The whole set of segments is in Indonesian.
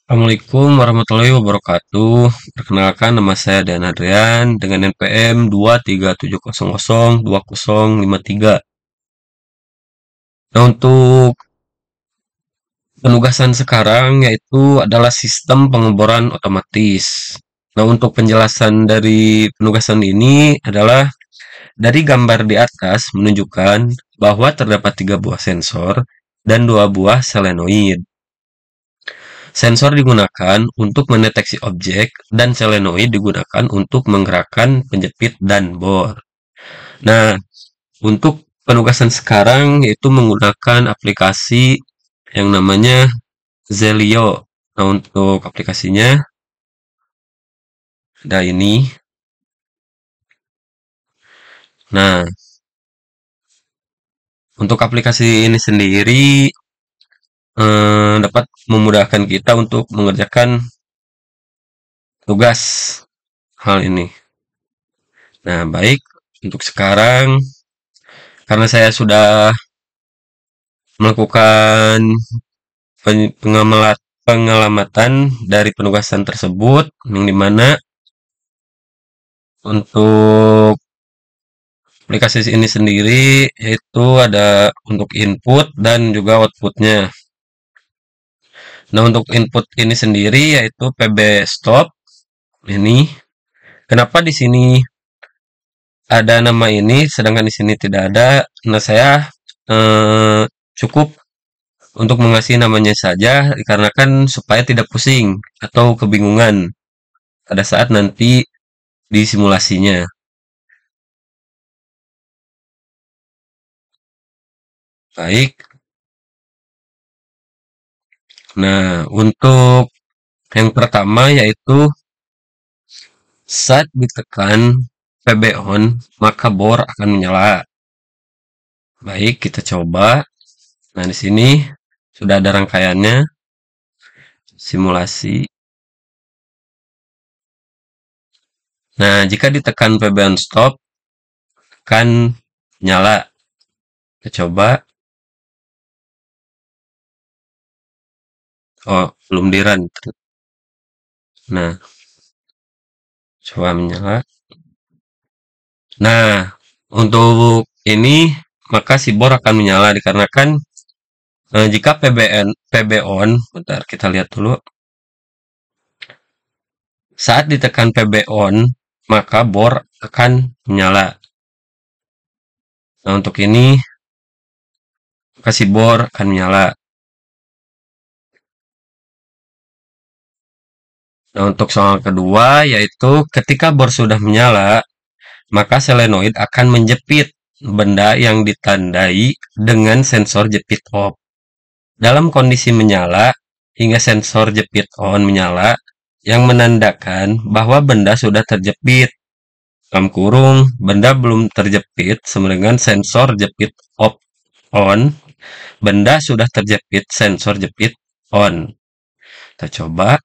Assalamualaikum warahmatullahi wabarakatuh. Perkenalkan nama saya Dan Adrian dengan NPM 237002053. Nah, untuk penugasan sekarang yaitu adalah sistem pengeboran otomatis. Nah, untuk penjelasan dari penugasan ini adalah dari gambar di atas menunjukkan bahwa terdapat 3 buah sensor dan 2 buah solenoid. Sensor digunakan untuk mendeteksi objek dan solenoid digunakan untuk menggerakkan penjepit dan bor. Nah, untuk penugasan sekarang yaitu menggunakan aplikasi yang namanya Zelio. Nah, untuk aplikasinya ada ini. Nah, untuk aplikasi ini sendiri dapat memudahkan kita untuk mengerjakan tugas hal ini. Nah, baik untuk sekarang karena saya sudah melakukan pengamatan dari penugasan tersebut, yang dimana untuk aplikasi ini sendiri yaitu ada untuk input dan juga outputnya. Nah, untuk input ini sendiri yaitu PB stop ini. Kenapa di sini ada nama ini sedangkan di sini tidak ada? Nah, saya eh, cukup untuk mengasih namanya saja dikarenakan supaya tidak pusing atau kebingungan pada saat nanti di simulasinya. Baik. Nah, untuk yang pertama yaitu saat ditekan PB on, maka bor akan menyala. Baik, kita coba. Nah, di sini sudah ada rangkaiannya simulasi. Nah, jika ditekan PB on stop akan nyala. Kita coba. Oh, belum di run. Nah, coba menyala. Nah, untuk ini maka si bor akan menyala dikarenakan jika PB on, bentar kita lihat dulu. Saat ditekan PB on, maka bor akan menyala. Nah, untuk ini maka si bor akan menyala. Nah, untuk soal kedua yaitu ketika bor sudah menyala, maka solenoid akan menjepit benda yang ditandai dengan sensor jepit off. Dalam kondisi menyala hingga sensor jepit on menyala yang menandakan bahwa benda sudah terjepit. Dalam kurung, benda belum terjepit sama dengan sensor jepit off on. Benda sudah terjepit sensor jepit on. Kita coba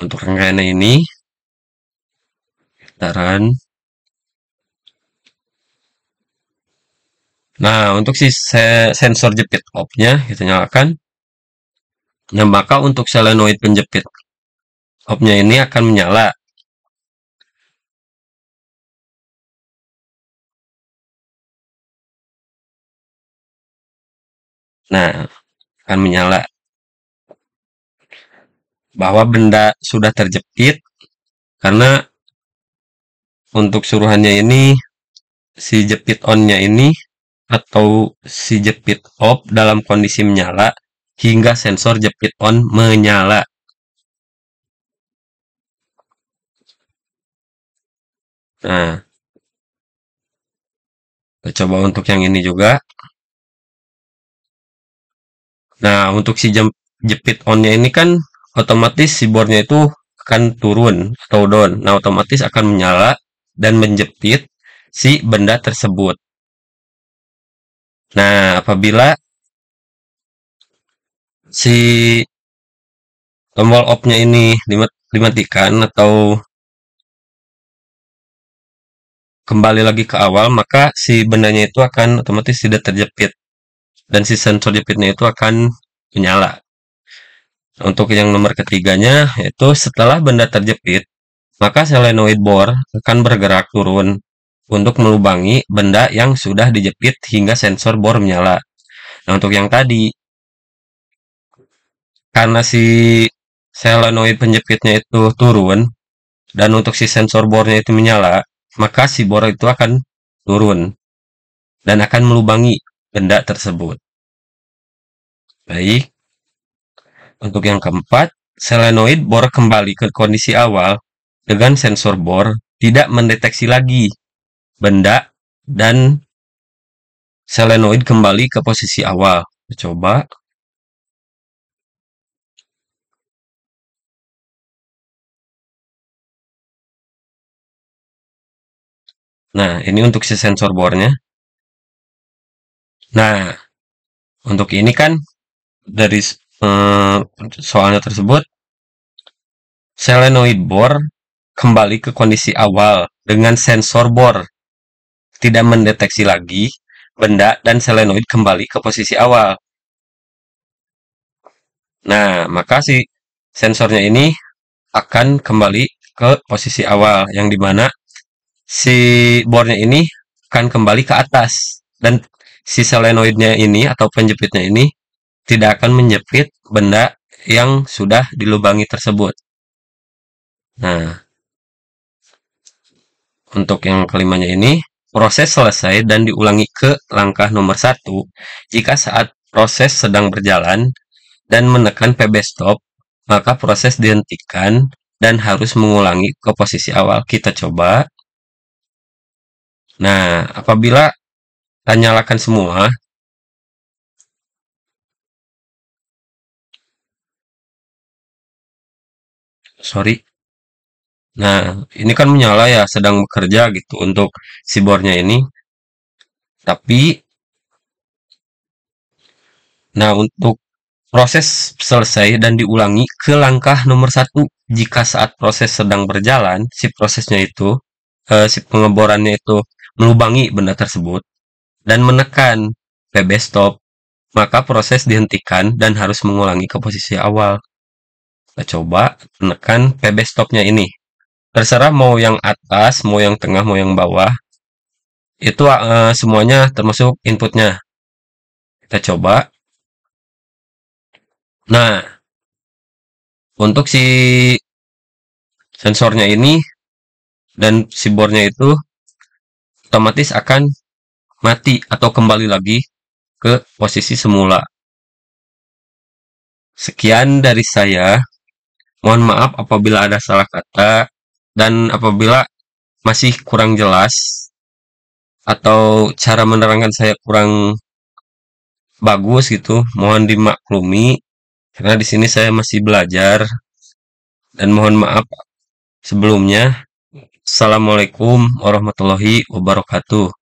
untuk rangkaian ini. Kita run. Nah, untuk si sensor jepit off-nya kita nyalakan. Nah, maka untuk solenoid penjepit off-nya ini akan menyala. Nah, akan menyala. Bahwa benda sudah terjepit karena untuk suruhannya ini si jepit on-nya ini atau si jepit off dalam kondisi menyala hingga sensor jepit on menyala. Nah, kita coba untuk yang ini juga. Nah, untuk si jepit on-nya ini kan otomatis si bornya itu akan turun atau down. Nah, otomatis akan menyala dan menjepit si benda tersebut. Nah, apabila si tombol off-nya ini dimatikan atau kembali lagi ke awal, maka si bendanya itu akan otomatis tidak terjepit dan si sensor jepitnya itu akan menyala. Untuk yang nomor ketiganya, yaitu setelah benda terjepit, maka solenoid bor akan bergerak turun untuk melubangi benda yang sudah dijepit hingga sensor bor menyala. Nah, untuk yang tadi, karena si solenoid penjepitnya itu turun, dan untuk si sensor bornya itu menyala, maka si bor itu akan turun dan akan melubangi benda tersebut. Baik, untuk yang keempat, solenoid bor kembali ke kondisi awal dengan sensor bor tidak mendeteksi lagi benda dan solenoid kembali ke posisi awal. Coba. Nah, ini untuk si sensor bornya. Nah, untuk ini kan dari eh, soalnya tersebut, solenoid bor kembali ke kondisi awal dengan sensor bor tidak mendeteksi lagi benda dan solenoid kembali ke posisi awal. Nah, maka si sensornya ini akan kembali ke posisi awal yang dimana si bornya ini akan kembali ke atas dan si solenoidnya ini atau penjepitnya ini tidak akan menjepit benda yang sudah dilubangi tersebut. Nah, untuk yang kelimanya ini, proses selesai dan diulangi ke langkah nomor 1 jika saat proses sedang berjalan dan menekan PB stop, maka proses dihentikan dan harus mengulangi ke posisi awal. Kita coba. Nah, apabila kita nyalakan semua, sorry. Nah, ini kan menyala ya, sedang bekerja gitu untuk si bornya ini. Tapi, nah untuk proses selesai dan diulangi ke langkah nomor 1 jika saat proses sedang berjalan, si prosesnya itu, si pengeborannya itu melubangi benda tersebut dan menekan PB stop, maka proses dihentikan dan harus mengulangi ke posisi awal. Kita coba menekan PB stopnya ini. Terserah mau yang atas, mau yang tengah, mau yang bawah. Itu semuanya termasuk inputnya. Kita coba. Nah, untuk si sensornya ini dan si bornya itu otomatis akan mati atau kembali lagi ke posisi semula. Sekian dari saya. Mohon maaf apabila ada salah kata dan apabila masih kurang jelas atau cara menerangkan saya kurang bagus gitu, mohon dimaklumi karena di sini saya masih belajar dan mohon maaf sebelumnya. Assalamualaikum warahmatullahi wabarakatuh.